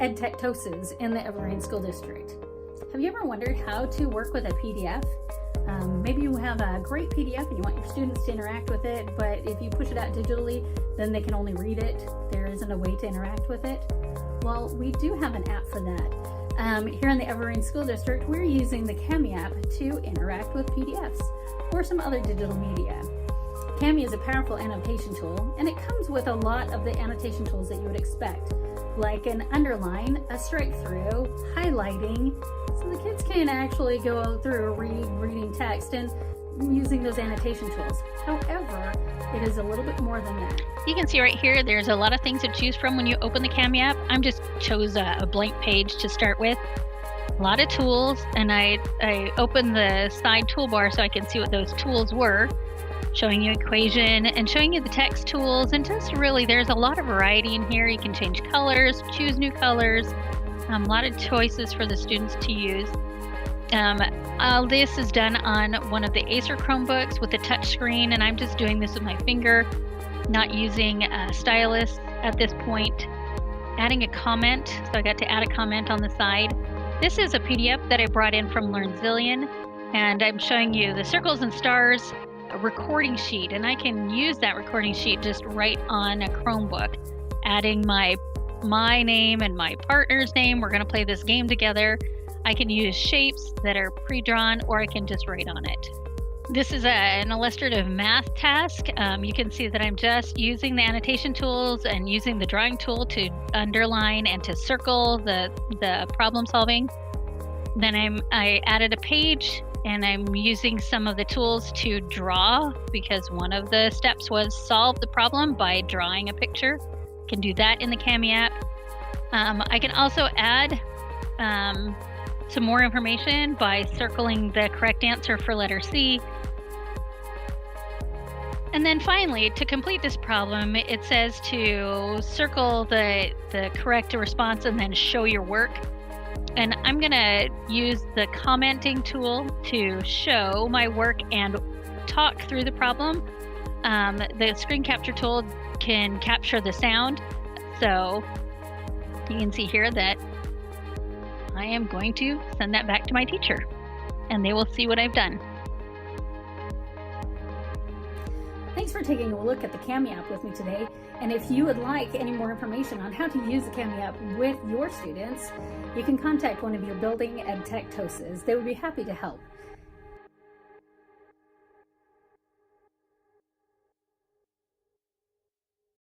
edtech in the Evergreen School District. Have you ever wondered how to work with a PDF? Maybe you have a great PDF and you want your students to interact with it, but if you push it out digitally, then they can only read it. There isn't a way to interact with it. Well, we do have an app for that. Here in the Evergreen School District, we're using the Cami app to interact with PDFs or some other digital media. Cami is a powerful annotation tool, and it comes with a lot of the annotation tools that you would expect, like an underline, a strike through, highlighting, so the kids can actually go through reading text and using those annotation tools. However, it is a little bit more than that. You can see right here, there's a lot of things to choose from when you open the Cami app. I'm just chose a blank page to start with. A lot of tools, and I opened the side toolbar so I can see what those tools were, showing you equation and showing you the text tools, and just really there's a lot of variety in here. You can change colors, choose new colors, a lot of choices for the students to use. All this is done on one of the Acer Chromebooks with a touch screen, and I'm just doing this with my finger, not using a stylus at this point. Adding a comment, so I got to add a comment on the side. This is a PDF that I brought in from LearnZillion, and I'm showing you the circles and stars recording sheet, and I can use that recording sheet just right on a Chromebook, adding my name and my partner's name. We're going to play this game together. I can use shapes that are pre-drawn, or I can just write on it. This is an illustrative math task. You can see that I'm just using the annotation tools and using the drawing tool to underline and to circle the problem solving. Then I added a page, and I'm using some of the tools to draw, because one of the steps was solve the problem by drawing a picture. Can do that in the Cami app. I can also add some more information by circling the correct answer for letter C. And then finally, to complete this problem, it says to circle the correct response and then show your work. And I'm gonna use the commenting tool to show my work and talk through the problem. The screen capture tool can capture the sound. So you can see here that I am going to send that back to my teacher, and they will see what I've done. Thanks for taking a look at the Cami app with me today. And if you would like any more information on how to use the Cami app with your students, you can contact one of your building edtech TOSAs. They would be happy to help.